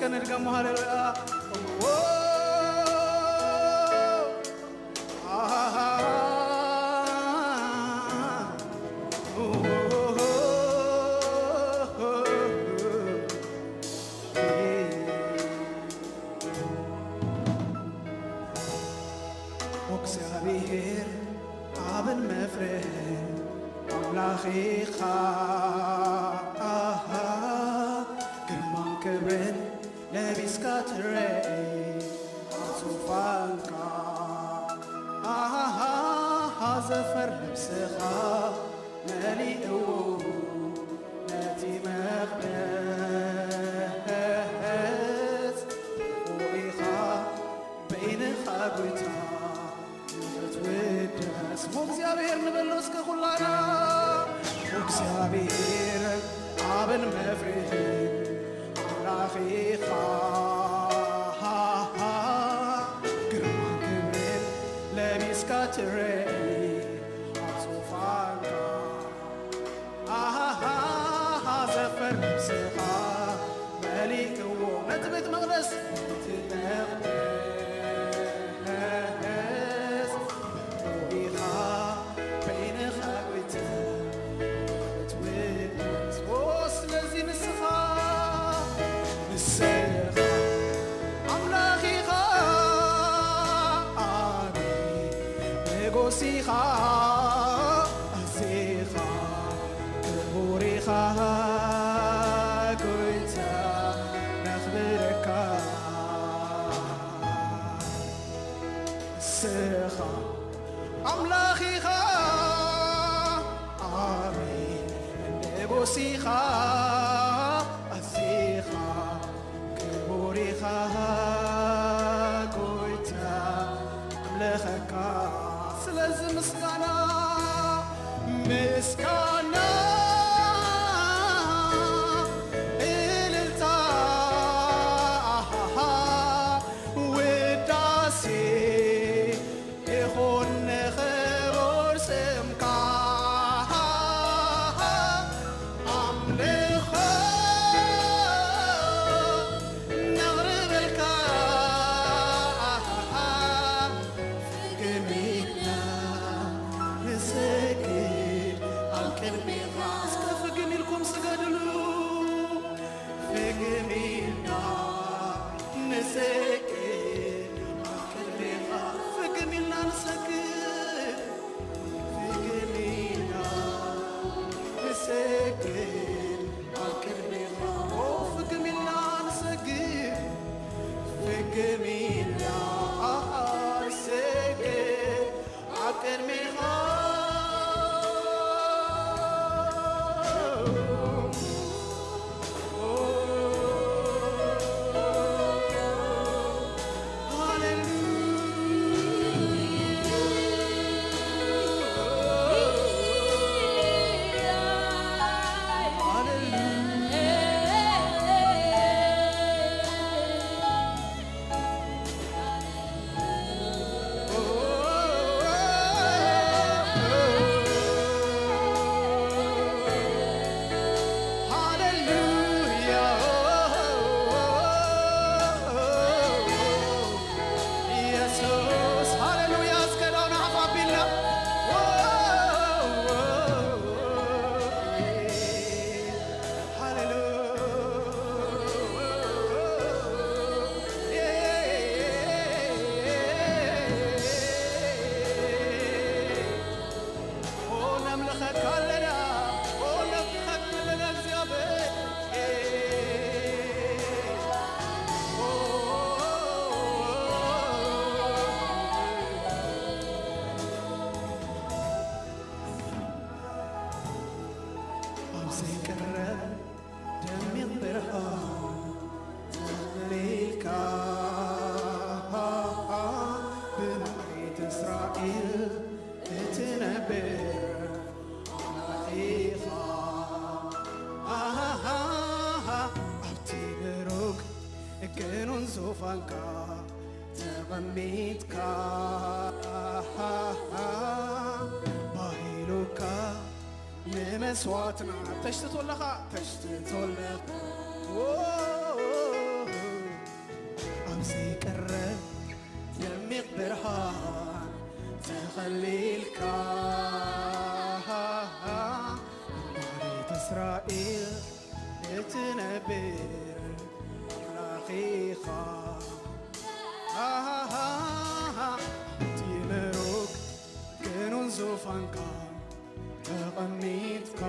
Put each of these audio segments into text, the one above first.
نرجم هالرؤيا وكسابير عبن مفرح أملاخي كرمان كبرن لبيس كاتري عصوفانكا زفر لبسخا مالي أوو ناتي مغنات وإيخا بين خاقوتا نفتودس وكسابير نبلوس كخلانا وكسابير عبن مفرحين أملاخي كرمان كبرين لبيس كاتري عصوفانكا زفر بسخا مالك هو نتبت مغنس نتنغنس وبيخا بين خاقوتا نتودس وسلزي نسخا نسخا أملاخي خاقي نغوسيخا أزيخا كبوريخا كويتا نخبركا سخا أملاخي خا آمين نغوسيخا أزيخا كبوريخا كويتا أملاخكا سلز مسكانا مسكانا إلتا وداسي يخون خبر سمكا أملخا نغرب الكا فقمينا نسكت الكلمة راس كفقمي لكم سقدلو فقمينا نسكت الكلمة راس فقمينا نسكت فقمينا نسكت الكلمة راس فقمينا نسكت فقمينا نسكت الكلمة كنون زوفانكا تغميتكا باهيلوكا نمسواتنا تشتت ولا خا تشتت ولا እትነብር አምላኺኻ ትመሩክ ግኑን ዙፋንካ ተቐሚጥካ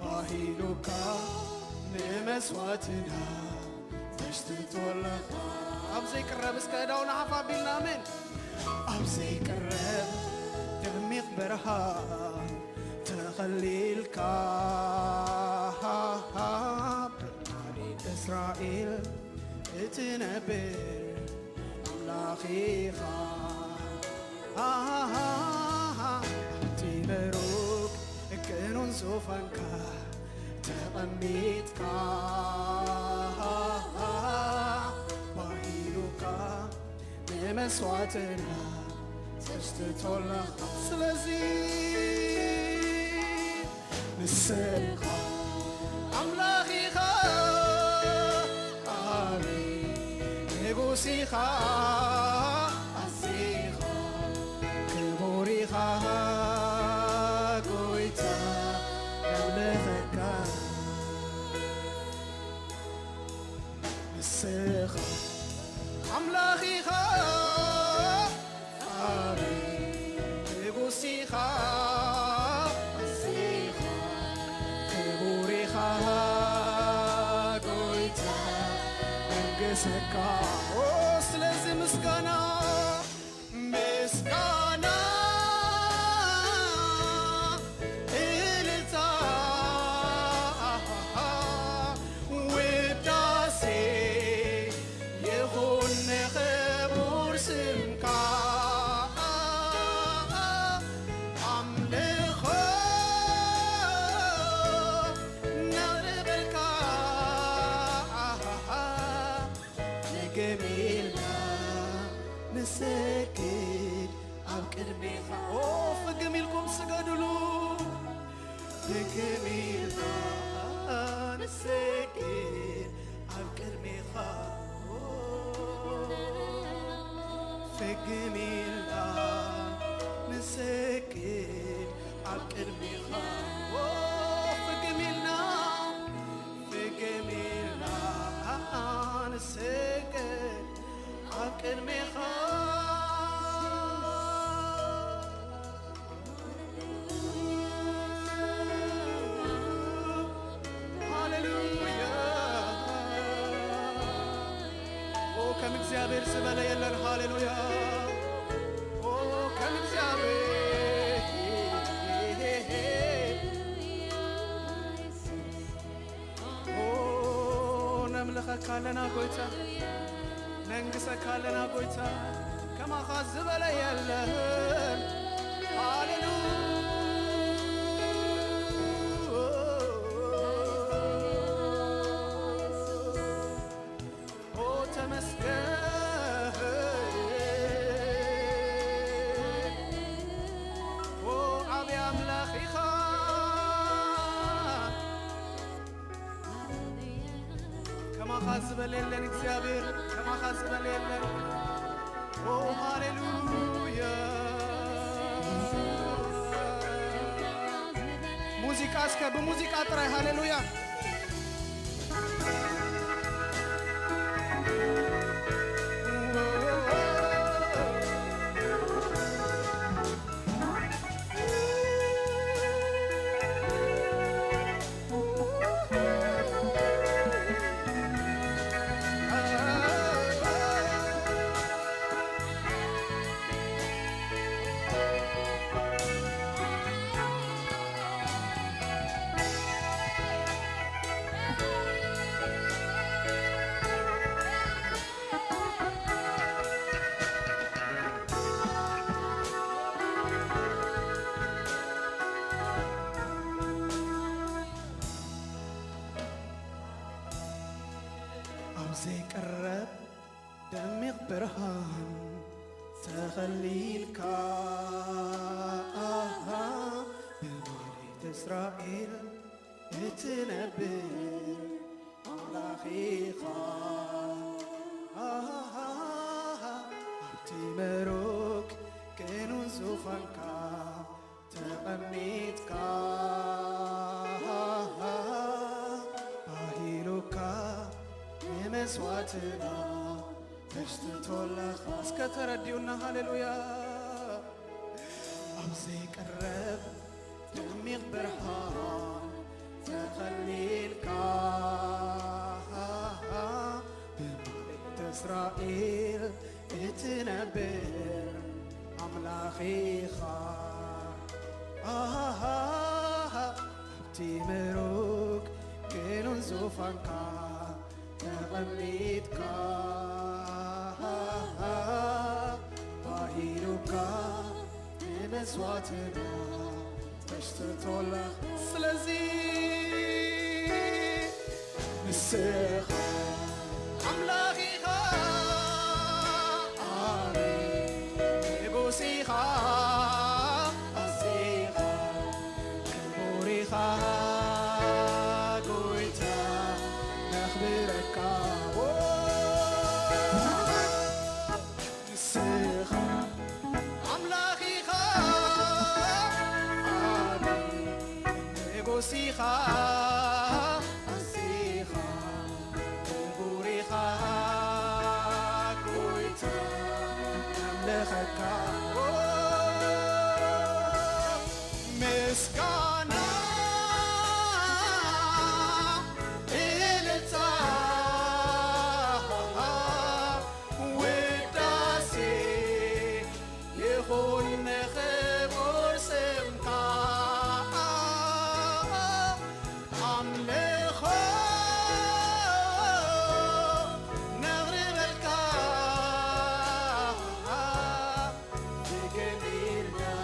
ባሂሉካ ንመስዋዕትና ተሽትቶለኻ ኣብ ዘይቅረብ እስከ እዳውና ሓፍ ኣቢልና ምን ኣብ ዘይቅረብ ደሚቕ ብርሃን ተኸሊልካ ብናሪት እስራኤል እትነብር ኣምላኺኻ ትመሩክ ግኑን ዙፋንካ ተቐሚጥካ ባሂሉካ ንመስዋዕትና ተሽትቶለኻ ስለዚ ንስኻ ኣምላኺኻ ኣቢ ንጉሲኻ ኣዚኻ ክቡር ኢኻ ጎይታ ነምልኸካ ንስኻ ኣምላኺኻ ኣቢ ንጉሲኻ ኣዚኻ ክቡር ኢኻ ጎይታ ነንግሰካ ስለዚ ምስጋና ምስጋና እልልታ ውዳሴ ይኹን ንኽቡር ስምካ ኣምልኾ ነቕርበልካ ንገሚልና ንሰግድ ኣብ ቅድሜኻ ፍግም ኢልኩም ስገድሉ ፍግም ኢልካ ንሰግድ ኣብ ቅድሜኻ ፍግም ኢልካ ንሰግድ ኣብ ቅድሜኻ ፍግም ኢልና ፍግም ኢልና ንሰግድ ኣብ ቅድሜኻ ሃሌሉያ ከም እግዚአብሔር ዝበለ የለን ሃሌሉያ ከም እግዚአብሔር ነምልኸካ ኣለና ጎይታ ነንግሰካ ኣለና ጎይታ ከማኻ ዝበለ የለን ሃሌሉያ ከማኻ ዝበለ የለን እግዚአብሔር ከማኻ ዝበለ የለን ሃሌሉያ ሙዚቃ እስከ በሙዚቃ ጥራይ ሃሌሉያ ዘይቀረብ ደሚቕ ብርሃን ተኸሊልካ በመሬት እስራኤል እትነብር ኣምላኺኻ ኣብቲ መሮክ ግኑን ዙፋንካ ተቐሚጥካ مسواتنا تشتتولخ اسكترديونا هاليلويا أبزي قرب دميغ برهان تخليلك بملك إسرائيل اتنبر أملاخي تيمروك كيلون زوفانكا تغميتك باهيروكا مسواتنا تشتتولخ سلزي نسخة أملاخي يقوسيخا أسيخا كبوريخا قويتا نخبرك نسخة أملاخيخا يقوسيخا أسيخا كبوريخا قويتا نملخك مسكانا إلتا وداسي يخون خبر سمكا أملخو نغربلكا بجميلنا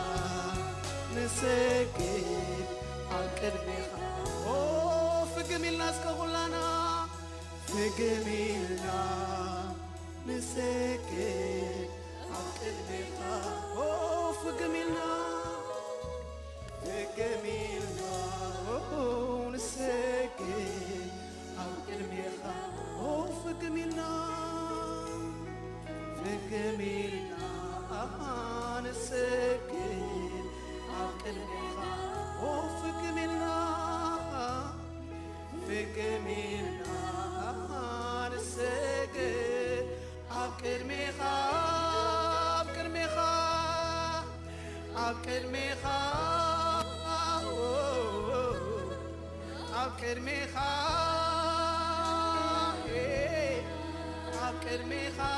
نسكت عالقربيخا فجميلنا اسكغلانا فجميلنا نسكت عالقربيخا فجميلنا فجميلنا نسكت عالقربيخا فجميلنا فجميلنا نسكت عالقربيخا فجميلنا فجميلنا نسكت عالقربيخا عالقربيخا عالقربيخا عالقربيخا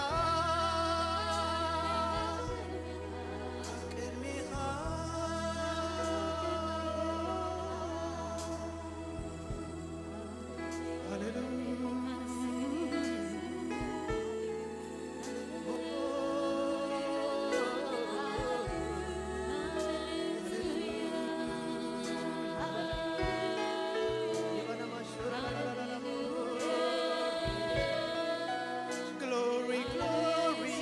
Glory, glory.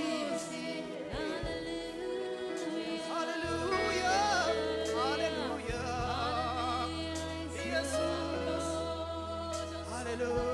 Hallelujah. Hallelujah. Jesus. Hallelujah.